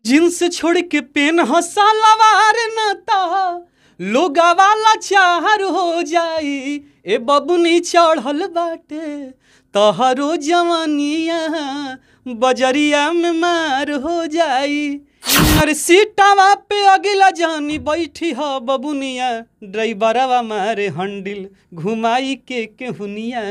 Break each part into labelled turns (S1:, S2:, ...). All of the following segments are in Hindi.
S1: जींस छोड़ के पेन हसलवार नता लोगा वाला चार हो जाई। ए बबुनी चढ़ल बाटे तहरो जवानिया बजरिया में मार हो जाई। अरे सीटावा पे अगिला जानी बैठी ह बबुनिया ड्राइवरवा मारे हंडिल घुमाई के केहुनिया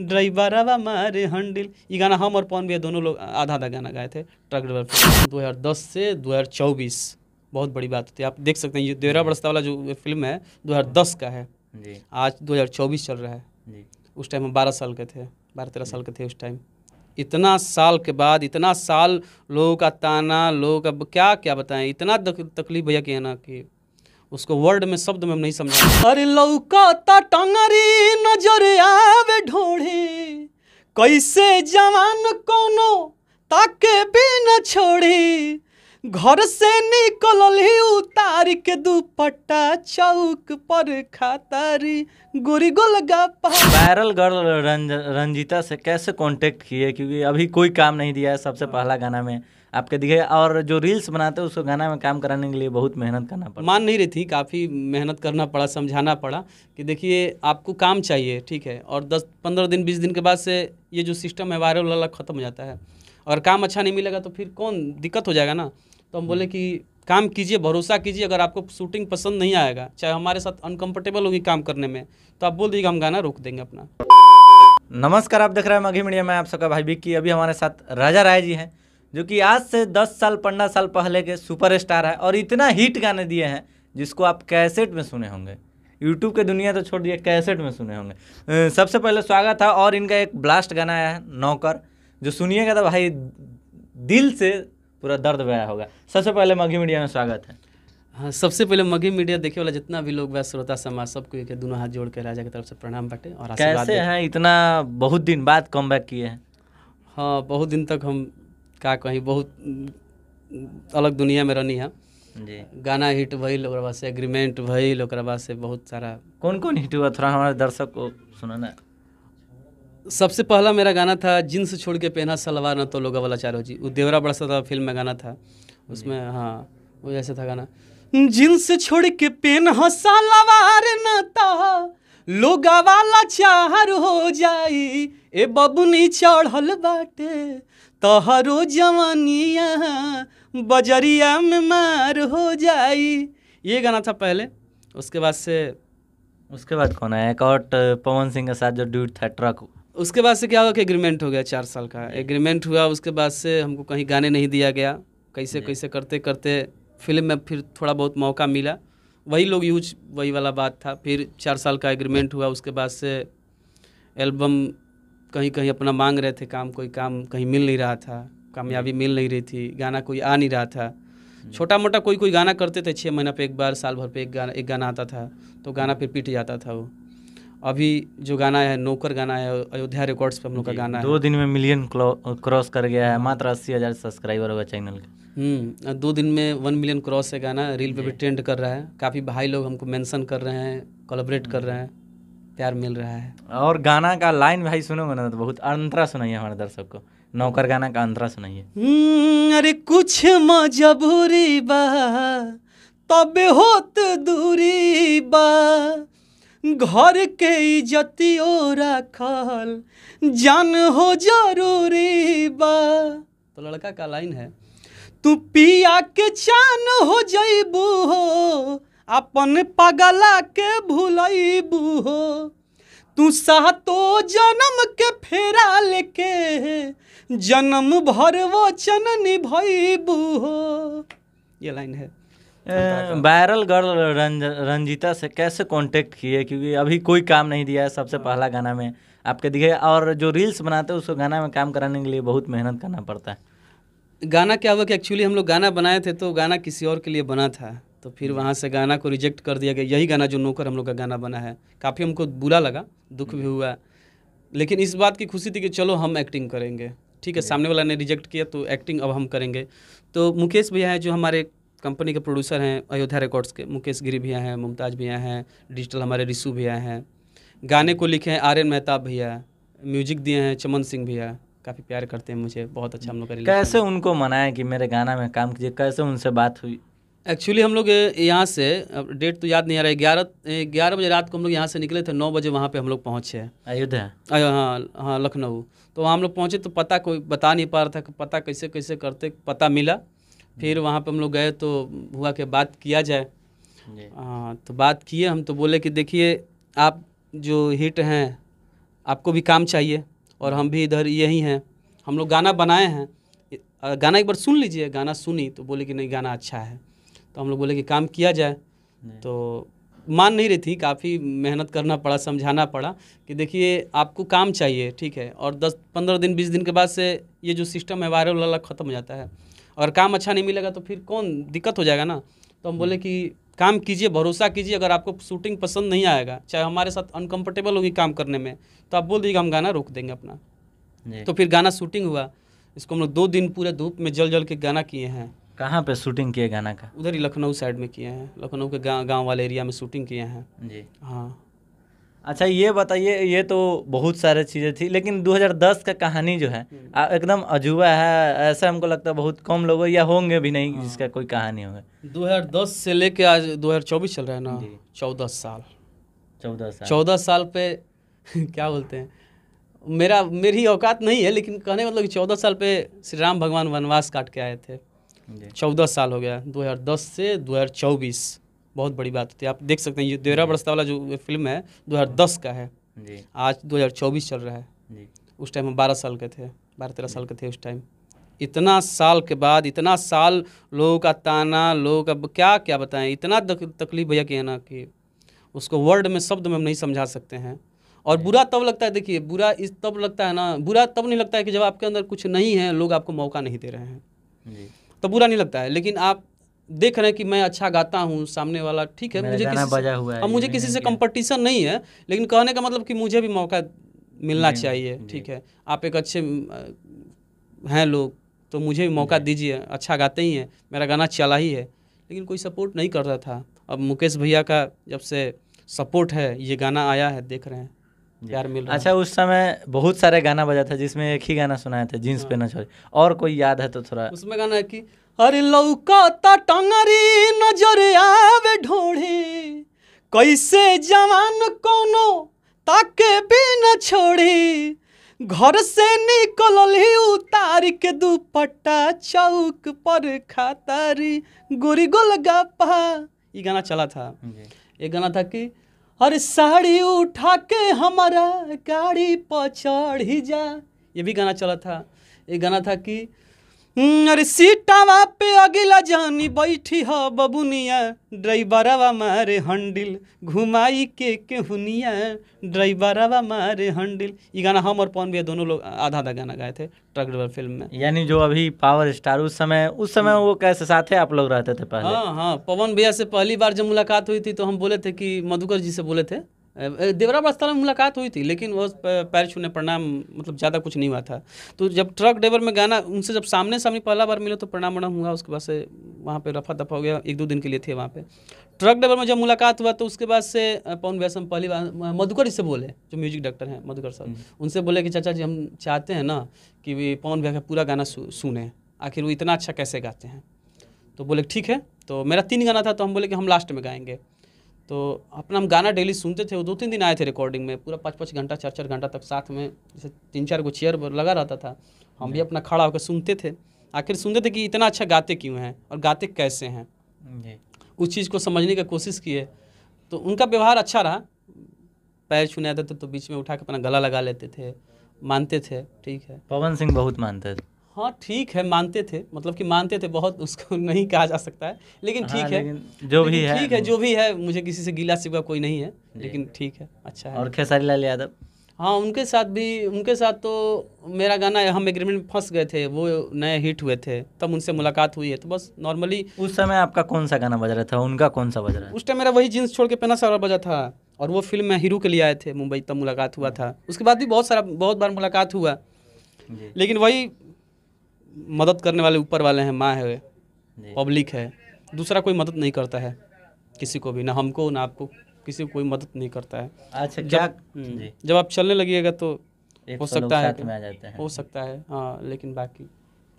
S1: ड्राइवरवा मारे हंडिल। ये गाना हम और पवन भैया दोनों लोग आधा आधा गाना गाए थे ट्रक ड्राइवर 2010 से 2024। बहुत बड़ी बात होती है। आप देख सकते हैं ये देवरा बरसता वाला जो फिल्म है 2010 का है जी। आज 2024 चल रहा है जी। उस टाइम हम 12 साल के थे, 12-13 साल के थे उस टाइम। इतना साल के बाद, इतना साल लोगों का ताना, लोगों का क्या क्या बताएं, इतना तकलीफ भैया की है ना कि उसको वर्ड में शब्द में हम नहीं समझा। अरे लौका टंगरी नजर आवे ढोढ़ी कैसे जवान कोनो ताके भी न छोड़ी। घर से निकलल ही उतार के दुपट्टा चौक पर खातारी गोरी गोलगप्पा।
S2: वायरल गर्ल रंजीता से कैसे कांटेक्ट किए, क्योंकि अभी कोई काम नहीं दिया है। सबसे पहला गाना में आपके दिखे, और जो रील्स बनाते हैं उसको गाना में काम कराने के लिए बहुत मेहनत करना पड़ा।
S1: मान नहीं रही थी, काफ़ी मेहनत करना पड़ा, समझाना पड़ा कि देखिए आपको काम चाहिए, ठीक है, और 10-15 दिन 20 दिन के बाद से ये जो सिस्टम है वायरल वाला ख़त्म हो जाता है। अगर काम अच्छा नहीं मिलेगा तो फिर कौन दिक्कत हो जाएगा ना। तो हम बोले कि काम कीजिए, भरोसा कीजिए। अगर आपको शूटिंग पसंद नहीं आएगा, चाहे हमारे साथ अनकंफर्टेबल होगी काम करने में, तो आप बोल दीजिएगा, हम गाना रोक देंगे अपना।
S2: नमस्कार, आप देख रहे हैं मघी मीडिया में, आप सबका भाई विक्की। अभी हमारे साथ राजा राय जी हैं, जो कि आज से 10 साल 15 साल पहले के सुपरस्टार है और इतना हिट गाने दिए हैं जिसको आप कैसेट में सुने होंगे। यूट्यूब के दुनिया तो छोड़ दिए, कैसेट में सुने होंगे। सबसे पहले स्वागत है। और इनका एक ब्लास्ट गाना आया है नौकर, जो सुनिएगा तो भाई दिल से पूरा दर्द बया होगा। सबसे पहले मघी मीडिया में स्वागत है।
S1: हाँ, सबसे पहले मघी मीडिया देखे वाला जितना भी लोग, वह श्रोता समाज, सबको एक दोनों हाथ जोड़ के राजा की तरफ से प्रणाम बाटे और आशीर्वाद।
S2: कैसे हैं, इतना बहुत दिन बाद कमबैक किए हैं?
S1: हाँ, बहुत दिन तक हम का कहीं बहुत अलग दुनिया में रहनी है जी। गाना हिट भइल, ओकरा बाद से एग्रीमेंट भइल, ओकरा बाद से बहुत सारा।
S2: कौन कौन हिट हुआ, थोड़ा हमारे दर्शक को सुनाना।
S1: सबसे पहला मेरा गाना था जींस छोड़ के पहना सलवार न तो लोगा वाला चारो जी। वो देवरा बरसा था फिल्म में गाना था उसमें। हाँ, वो ऐसे था गाना, जींस छोड़ के पहना सलवार न तो लोगा वाला चार हो जाई। ए बबुनी चढ़ल बाटे तहरो जवानिया बजरिया में मार हो जाई। ये गाना था पहले। उसके बाद कौन है? एक और पवन सिंह के साथ जो ड्यूट था ट्रक। उसके बाद से क्या हुआ कि एग्रीमेंट हो गया, 4 साल का एग्रीमेंट हुआ। उसके बाद से हमको कहीं गाने नहीं दिया गया। कैसे कैसे करते करते फिल्म में फिर थोड़ा बहुत मौका मिला, वही लोग यूज, वही वाला बात था। फिर 4 साल का एग्रीमेंट हुआ। उसके बाद से एल्बम कहीं कहीं अपना मांग रहे थे काम, कोई काम कहीं मिल नहीं रहा था, कामयाबी मिल नहीं रही थी, गाना कोई आ नहीं रहा था। छोटा मोटा कोई गाना करते थे, 6 महीना पे एक बार, साल भर पे एक गाना आता था, तो गाना फिर पिट जाता था वो। अभी जो गाना है नौकर गाना है, अयोध्या रिकॉर्ड्स पे हम लोग का गाना है।
S2: 2 दिन में मिलियन क्रॉस कर गया है, मात्र 80,000 सब्सक्राइबर होगा चैनल के।
S1: 2 दिन में 1 मिलियन क्रॉस है गाना, रील पे भी ट्रेंड कर रहा है। काफ़ी भाई लोग हमको मेंशन कर रहे हैं, कोलैबोरेट कर रहे हैं, प्यार मिल रहा है।
S2: और गाना का लाइन भाई सुनोगे ना तो बहुत अंतरा सुनाइए हमारे दर्शक को। नौकर गाना का अंतरा सुनाइए।
S1: अरे कुछ मजबूरी बा तबे होत दूरी बा, घर के इज्जतियो रखल जान हो जरूरी बा। तो लड़का का लाइन है, तू पिया के चान हो जइबू हो, अपन पगला के भूलइबू हो, तू सातो जन्म के फेरा लेके जन्म भर वचन निभइबू हो। ये लाइन है।
S2: वायरल गर्ल रंजीता से कैसे कांटेक्ट किए, क्योंकि अभी कोई काम नहीं दिया है। सबसे पहला गाना में आपके दिखे, और जो रील्स बनाते हैं उसको गाना में काम कराने के लिए बहुत मेहनत करना पड़ता है।
S1: गाना क्या हुआ कि एक्चुअली हम लोग गाना बनाए थे तो गाना किसी और के लिए बना था, तो फिर वहाँ से गाना को रिजेक्ट कर दिया गया। यही गाना जो नौकर हम लोग का गाना बना है, काफ़ी हमको बुरा लगा, दुख भी हुआ, लेकिन इस बात की खुशी थी कि चलो हम एक्टिंग करेंगे। ठीक है, सामने वाला ने रिजेक्ट किया तो एक्टिंग अब हम करेंगे। तो मुकेश भैया हैं जो हमारे कंपनी के प्रोड्यूसर हैं अयोध्या रिकॉर्ड्स के, मुकेश गिरी भैया हैं, मुमताज़ भैया हैं, डिजिटल हमारे रिशु भैया हैं, गाने को लिखे हैं आर्यन मेहताब भैया, म्यूजिक दिए हैं चमन सिंह भैया, काफ़ी प्यार करते हैं मुझे, बहुत अच्छा हम लोग का
S2: कैसे उनको मनाएं कि मेरे गाना में काम कीजिए, कैसे उनसे बात हुई?
S1: एक्चुअली हम लोग यहाँ से, अब डेट तो याद नहीं आ रहा है, 11 बजे रात को हम लोग यहाँ से निकले थे, 9 बजे वहाँ पे हम लोग पहुँचे हैं।
S2: अयोध्या?
S1: हाँ हाँ, लखनऊ। तो वहाँ हम लोग पहुँचे तो पता कोई बता नहीं पा रहा था कि पता कैसे कैसे करते पता मिला। फिर वहाँ पे हम लोग गए तो हुआ कि बात किया जाए। हाँ, तो बात किए हम, तो बोले कि देखिए आप जो हिट हैं आपको भी काम चाहिए और हम भी इधर यही हैं, हम लोग गाना बनाए हैं, गाना एक बार सुन लीजिए। गाना सुनी तो बोले कि नहीं गाना अच्छा है, तो हम लोग बोले कि काम किया जाए। तो मान नहीं रही थी, काफ़ी मेहनत करना पड़ा, समझाना पड़ा कि देखिए आपको काम चाहिए, ठीक है, और 10-15 दिन 20 दिन के बाद से ये जो सिस्टम है वायरल वाला ख़त्म हो जाता है। अगर काम अच्छा नहीं मिलेगा तो फिर कौन दिक्कत हो जाएगा ना। तो हम बोले कि काम कीजिए, भरोसा कीजिए, अगर आपको शूटिंग पसंद नहीं आएगा, चाहे हमारे साथ अनकम्फर्टेबल होगी काम करने में, तो आप बोल दीजिएगा हम गाना रोक देंगे अपना। तो फिर गाना शूटिंग हुआ, इसको हम लोग 2 दिन पूरे धूप में जल के गाना किए हैं।
S2: कहाँ पे शूटिंग किए गाना का?
S1: उधर ही लखनऊ साइड में किए हैं, लखनऊ के गांव वाले एरिया में शूटिंग किए हैं
S2: जी।
S1: हाँ।
S2: अच्छा ये बताइए, ये तो बहुत सारे चीज़ें थी, लेकिन 2010 का कहानी जो है एकदम अजूबा है, ऐसा हमको लगता है बहुत कम लोग या होंगे भी नहीं जिसका कोई कहानी होगा।
S1: 2010 से लेके आज 2024 चल रहा है ना, 14 साल 14 साल पे क्या बोलते हैं, मेरी औकात नहीं है, लेकिन कहने का मतलब कि 14 साल पे श्री राम भगवान वनवास काट के आए थे। 14 साल हो गया, 2010 से 2024, बहुत बड़ी बात होती है। आप देख सकते हैं ये देवरा बरसता वाला जो फिल्म है 2010 का है जी। आज 2024 चल रहा है जी। उस टाइम हम 12 साल के थे, 12-13 साल के थे उस टाइम। इतना साल के बाद, इतना साल लोगों का ताना, लोगों का क्या क्या बताएं, इतना तकलीफ भैया की है ना कि उसको वर्ड में, शब्द में हम नहीं समझा सकते हैं। और बुरा तब लगता है, देखिए बुरा इस तब लगता है ना, बुरा तब नहीं लगता है कि जब आपके अंदर कुछ नहीं है, लोग आपको मौका नहीं दे रहे हैं जी। तो बुरा नहीं लगता है। लेकिन आप देख रहे हैं कि मैं अच्छा गाता हूँ, सामने वाला ठीक है, मुझे किसी से कंपटीशन नहीं है, लेकिन कहने का मतलब कि मुझे भी मौका मिलना चाहिए, ठीक है। आप एक अच्छे हैं लोग, तो मुझे भी मौका दीजिए, अच्छा गाते ही हैं, मेरा गाना चला ही है, लेकिन कोई सपोर्ट नहीं कर रहा था। अब मुकेश भैया का जब से सपोर्ट है, ये गाना आया है, देख रहे हैं प्यार मिल रहा है।
S2: अच्छा उस समय बहुत सारे गाना बजा था, जिसमें एक ही गाना सुनाए थे, जीन्स पे न छोड़े, और कोई याद है तो थोड़ा?
S1: उसमें गाना है कि अरे लौका टंगरी नजर आवे ढोढ़ी, कैसे जवान कोनो ताके भी न छोड़ी, घर से निकलल ही उतार के दुपट्टा, चौक पर खातारी गोरी गोलगप्पा। ये गाना चला था। ये गाना था कि अरे साड़ी उठा के हमारा गाड़ी पर चढ़ ही जा, ये भी गाना चला था। ये गाना था कि अरे सीटावा पे अगिला जानी बैठी ह बबुनिया, ड्राइवरवा मारे हंडिल घुमाई के हुनिया, ड्राइवरवा मारे हंडिल। ये गाना हम और पवन भैया दोनों लोग आधा गाना गाए थे ट्रक ड्राइवर फिल्म में।
S2: यानी जो अभी पावर स्टार, उस समय वो कैसे साथ है आप लोग रहते थे पहले?
S1: हाँ, पवन भैया से पहली बार जब मुलाकात हुई थी तो हम बोले थे कि मधुकर जी से बोले थे, देवरा बस्ता में मुलाकात हुई थी, लेकिन वो पैर छूने प्रणाम, मतलब ज़्यादा कुछ नहीं हुआ था। तो जब ट्रक ड्राइवर में गाना, उनसे जब सामने पहला बार मिले तो प्रणाम हुआ, उसके बाद से वहाँ पे रफा दफा हो गया, 1-2 दिन के लिए थे वहाँ पे। ट्रक ड्राइवर में जब मुलाकात हुआ तो उसके बाद से पवन भैया से हम पहली बार मधुकर जी से बोले, जो म्यूजिक डायरेक्टर हैं मधुकर साहब, उनसे बोले कि चाचा जी हम चाहते हैं ना कि पवन भैया का पूरा गाना सुने, आखिर वो इतना अच्छा कैसे गाते हैं। तो बोले ठीक है। तो मेरा 3 गाना था, तो हम बोले कि हम लास्ट में गाएंगे। तो अपना हम गाना डेली सुनते थे। वो 2-3 दिन आए थे रिकॉर्डिंग में, पूरा 5-5 घंटा 4-4 घंटा तक साथ में, जैसे 3-4 को चेयर लगा रहता था, हम भी अपना खड़ा होकर सुनते थे। आखिर सुनते थे कि इतना अच्छा गाते क्यों हैं और गाते कैसे हैं, उस चीज़ को समझने की कोशिश किए। तो उनका व्यवहार अच्छा रहा, पैर छूने आते थे तो बीच में उठा के अपना गला लगा लेते थे, मानते थे, ठीक है।
S2: पवन सिंह बहुत मानते थे।
S1: हाँ ठीक है, मानते थे, मतलब कि मानते थे, बहुत उसको नहीं कहा जा सकता है, लेकिन ठीक है,
S2: जो भी है
S1: ठीक है, जो भी है, मुझे किसी से गिला शिकवा कोई नहीं है, लेकिन ठीक है, अच्छा है।
S2: और खेसारी लाल यादव?
S1: हाँ, उनके साथ तो मेरा गाना, हम एग्रीमेंट में फंस गए थे, वो नए हिट हुए थे, तब उनसे मुलाकात हुई है, तो बस नॉर्मली।
S2: उस समय आपका कौन सा गाना बज रहा था, उनका कौन सा बज रहा है?
S1: उस टाइम मेरा वही जीन्स छोड़ के पहना सारा बजा था, और वो फिल्म में हीरो के लिए आए थे मुंबई, तब मुलाकात हुआ था। उसके बाद भी बहुत बार मुलाकात हुआ, लेकिन वही मदद करने वाले ऊपर वाले हैं, माँ है, पब्लिक है, दूसरा कोई मदद नहीं करता है किसी को भी, ना हमको ना आपको, किसी को कोई मदद नहीं करता है।
S2: अच्छा,
S1: जब आप चलने लगिएगा तो
S2: एक
S1: हो
S2: सौ लोग
S1: सकता है
S2: साथ में आ जाते हैं।
S1: हो सकता है, हाँ, लेकिन बाकी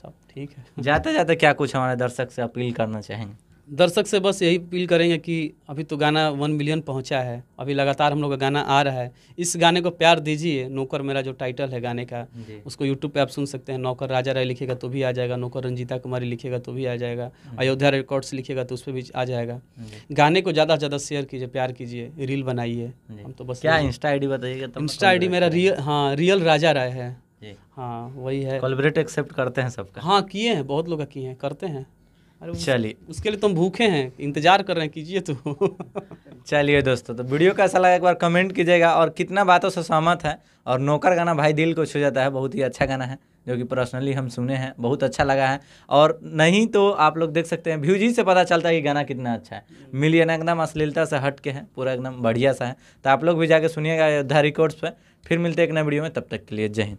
S1: सब ठीक है।
S2: जाते जाते क्या कुछ हमारे दर्शक से अपील करना चाहेंगे?
S1: दर्शक से बस यही अपील करेंगे कि अभी तो गाना 1 मिलियन पहुंचा है, अभी लगातार हम लोग का गाना आ रहा है, इस गाने को प्यार दीजिए। नौकर मेरा जो टाइटल है गाने का,
S2: जी
S1: उसको यूट्यूब पे आप सुन सकते हैं। नौकर राजा राय लिखेगा तो भी आ जाएगा, नौकर रंजीता कुमारी लिखेगा तो भी आ जाएगा, अयोध्या रिकॉर्ड्स लिखेगा तो उस पर भी आ जाएगा।
S2: जी
S1: गाने को ज़्यादा से ज़्यादा शेयर कीजिए, प्यार कीजिए, रील बनाइए।
S2: जी।
S1: हम तो बस
S2: क्या इंस्टा आईडी बताइएगा तब मैं
S1: इंस्टा आईडी मेरा रियल राजा राय है।
S2: जी।
S1: हाँ वही है।
S2: कोलैबोरेट एक्सेप्ट करते हैं सबका?
S1: हाँ किए हैं, बहुत लोग का किए हैं, करते हैं। अरे
S2: चलिए
S1: उसके लिए तुम भूखे हैं, इंतजार कर रहे हैं, कीजिए तो।
S2: चलिए दोस्तों, तो वीडियो कैसा लगा एक बार कमेंट कीजिएगा, और कितना बातों से सहमत है। और नौकर गाना भाई दिल को छू जाता है, बहुत ही अच्छा गाना है, जो कि पर्सनली हम सुने हैं, बहुत अच्छा लगा है। और नहीं तो आप लोग देख सकते हैं, व्यूज ही से पता चलता है कि गाना कितना अच्छा है। मिलियन एकदम अश्लीलता से हट के है, पूरा एकदम बढ़िया सा है। तो आप लोग भी जाके सुनिएगा अयोध्या रिकॉर्ड्स पे। फिर मिलते हैं एक नए वीडियो में, तब तक के लिए जय हिंद।